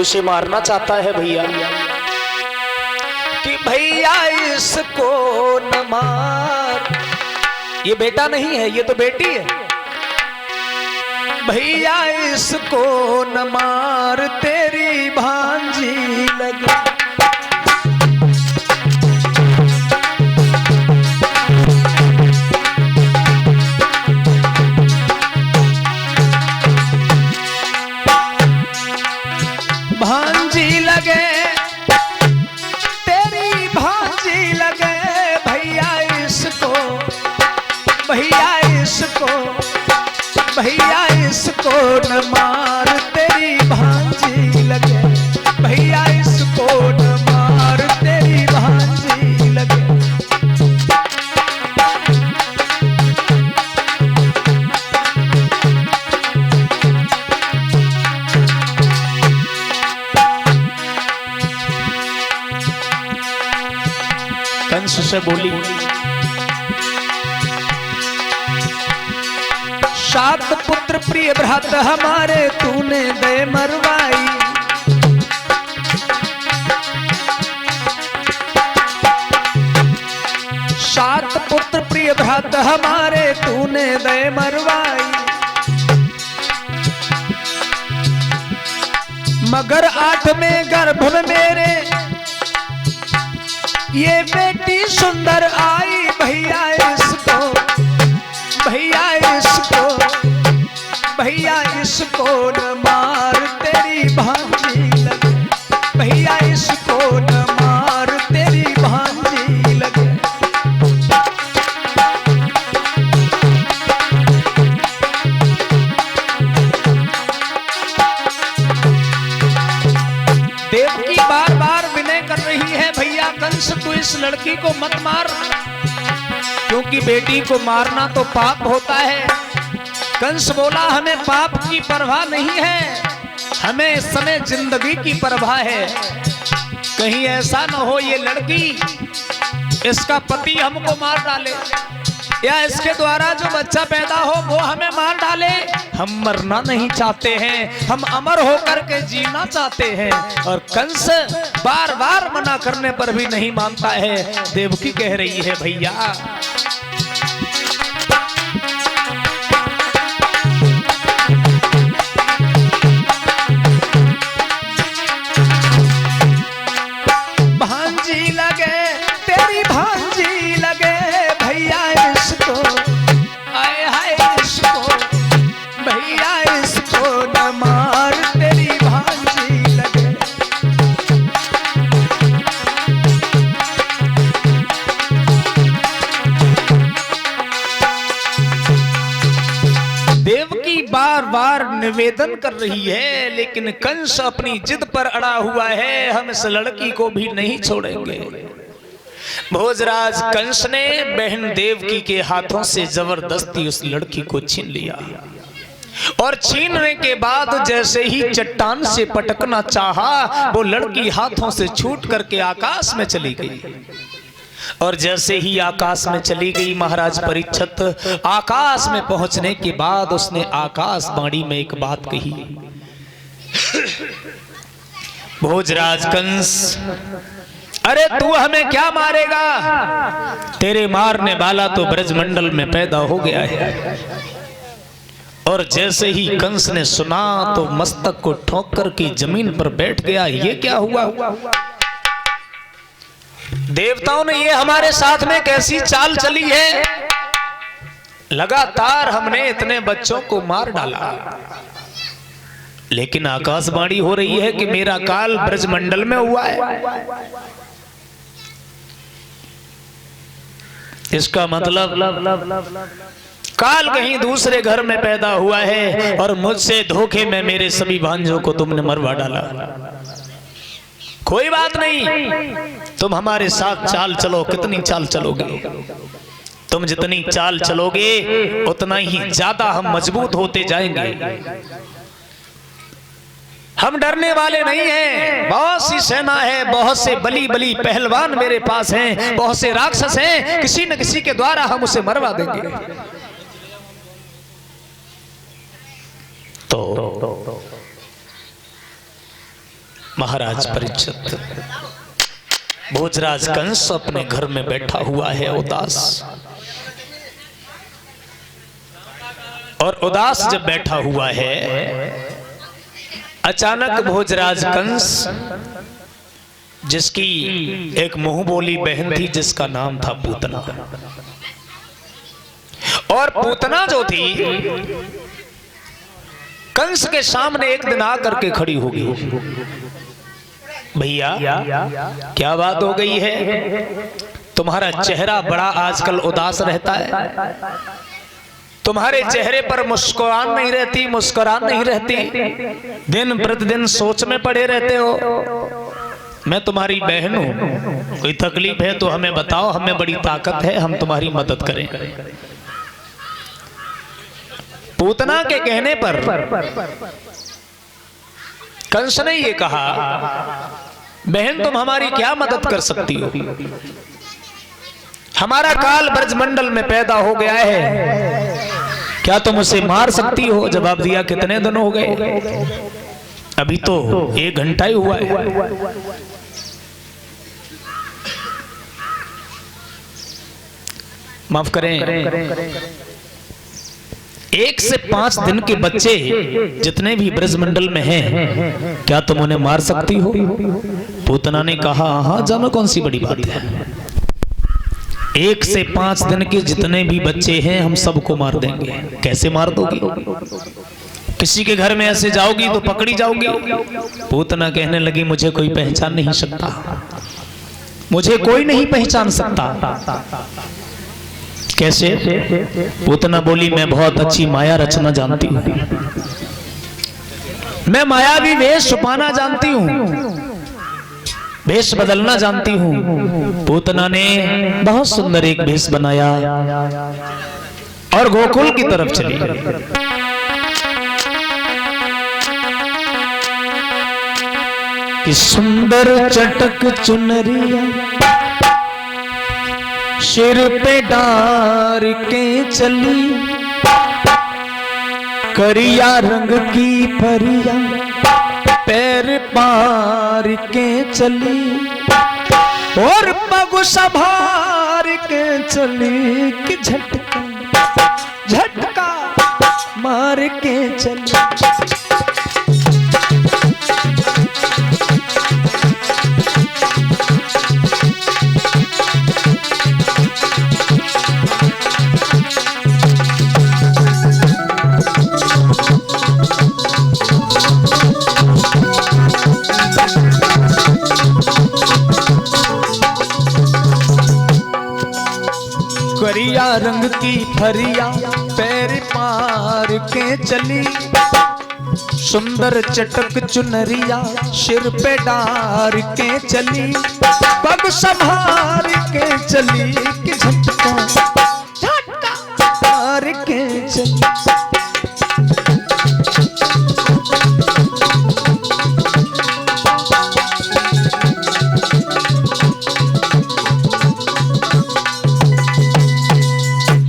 उसे मारना चाहता है भैया कि भैया इसको न मार। ये बेटा नहीं है, ये तो बेटी है। भैया इसको न मार तेरी भांजी लगे। भांजी लगे तेरी भांजी लगे भैया इसको, भैया इसको, भैया इसको न मार तेरी भांजी लगे। भैया इसको न मार तेरी भांजी लगे। कंस से बोली, सात पुत्र प्रिय भ्रात हमारे तूने दे मरवाई। सात पुत्र प्रिय भ्रात हमारे तूने दे मरवाई। मगर आठवें गर्भ में मेरे ये बेटी सुंदर आई। भैया इसको, भैया इसको, भैया इसको न मार तेरी भांजी लगे। भैया इसको न मार तेरी भांजी लगे। देवकी बार बार विनय कर रही है, भैया कंस तू इस लड़की को मत मार, क्योंकि बेटी को मारना तो पाप होता है। कंस बोला हमें पाप की परवाह नहीं है, हमें इस समय जिंदगी की परवाह है। कहीं ऐसा न हो ये लड़की इसका पति हमको मार डाले, या इसके द्वारा जो बच्चा पैदा हो वो हमें मार डाले। हम मरना नहीं चाहते हैं, हम अमर होकर के जीना चाहते हैं। और कंस बार बार मना करने पर भी नहीं मानता है। देवकी कह रही है भैया भांजी लगे तेरी भांजी लगे। भैया इसको, आए हाय इसको, भैया इसको न मार तेरी भांजी लगे। देवकी बार बार निवेदन कर रही है, लेकिन कंस अपनी जिद पर अड़ा हुआ है, हम इस लड़की को भी नहीं छोड़ेंगे। भोजराज कंस ने बहन देवकी के हाथों से जबरदस्ती उस लड़की को छीन लिया, और छीनने के बाद जैसे ही चट्टान से पटकना चाहा, वो लड़की हाथों से छूट करके आकाश में चली गई। और जैसे ही आकाश में चली गई महाराज परीक्षित, आकाश में पहुंचने के बाद उसने आकाशवाणी में एक बात कही, भोजराज कंस, अरे तू हमें क्या मारेगा? तेरे मारने वाला तो ब्रजमंडल में पैदा हो गया है। और जैसे ही कंस ने सुना तो मस्तक को ठोक कर के जमीन पर बैठ गया। ये क्या हुआ? देवताओं ने ये हमारे साथ में कैसी चाल चली है? लगातार हमने इतने बच्चों को मार डाला, लेकिन आकाशवाणी हो रही है कि मेरा काल ब्रजमंडल में हुआ है। इसका मतलब काल कहीं दूसरे घर में पैदा हुआ है, और मुझसे धोखे में मेरे सभी भांजों को तुमने मरवा डाला। कोई बात नहीं, तुम हमारे साथ चाल चलो। कितनी चाल चलोगे? तुम जितनी चाल चलोगे उतना ही ज्यादा हम मजबूत होते जाएंगे। हम डरने वाले नहीं हैं। बहुत सी सेना है, बहुत से बली बली पहलवान मेरे पास हैं, बहुत से राक्षस हैं, किसी न किसी के द्वारा हम उसे मरवा देंगे। तो महाराज परीक्षित, भोजराज कंस अपने घर में बैठा हुआ है उदास, और उदास जब बैठा हुआ है, अचानक भोजराज कंस, जिसकी एक मुंह बोली बहन थी जिसका नाम था पूतना, और पूतना जो थी कंस के सामने एक दिन आकर के खड़ी होगी। भैया क्या बात हो गई है, तुम्हारा चेहरा बड़ा आजकल उदास रहता है, तुम्हारे चेहरे पर मुस्कुराहट नहीं रहती, मुस्कुराहट नहीं रहती, दिन प्रतिदिन सोच में पड़े रहते हो। मैं तुम्हारी बहन हूं, कोई तकलीफ है तो हमें बताओ, हमें बड़ी ताकत है, हम तुम्हारी मदद करें। पूतना के कहने पर कंस ने ये कहा, बहन तुम हमारी क्या मदद कर सकती हो, हमारा काल ब्रजमंडल में पैदा हो गया है, क्या तुम उसे मार सकती हो? जवाब दिया, कितने दिन हो गए? अभी तो 1 घंटा ही हुआ है। माफ करें, 1 से 5 दिन के बच्चे जितने भी ब्रजमंडल में हैं, क्या तुम उन्हें मार सकती हो? पूतना ने कहा, हाँ जानो, कौन सी बड़ी बात है, 1 से 5 दिन के जितने भी बच्चे हैं हम सबको मार देंगे। कैसे मार दोगी? किसी के घर में ऐसे जाओगी तो पकड़ी जाओगी? पूतना कहने लगी, मुझे कोई पहचान नहीं सकता, मुझे कोई नहीं पहचान सकता। कैसे? पूतना बोली, मैं बहुत अच्छी माया रचना जानती हूँ, मैं मायावी वेश छुपाना जानती हूँ, भेष बदलना जानती हूँ। पूतना ने बहुत सुंदर एक भेष बनाया और गोकुल की तरफ चली। कि सुंदर चटक चुनरिया सिर पे डार के चली, करिया रंग की परिया पैर पार के चली, और पग संभार के चली, कि झटका झटका मार के चली। करिया रंग की फरिया पैर पार के चली, सुंदर चटक चुनरिया सिर पे डार के चली, पग संभार के चली, कि झटका झटका मार के चली।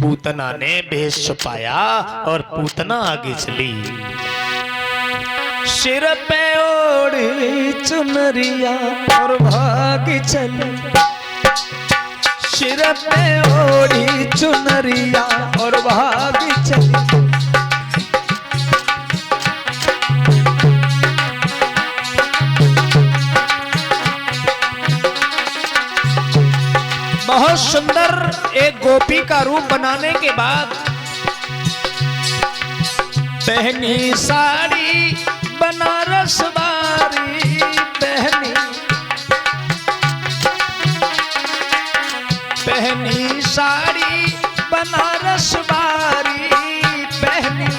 पूतना ने भेष छुपाया और पूतना आगे चली, सिर पे ओढ़ी चुनरिया और भागी चली, सिर पे ओढ़ी चुनरिया और भागी चली। बहुत सुंदर एक गोपी का रूप बनाने के बाद पहनी साड़ी बनारस वाली, पहनी साड़ी बनारस वाली पहनी,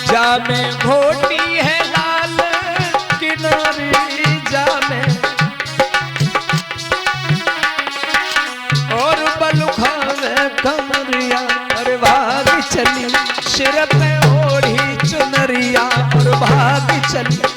जामे घोटी है लाल किनारी, जामे और बलुखा में कमरिया और भागी चली, सिर पे ओढ़ी चुनरिया और भागी चली।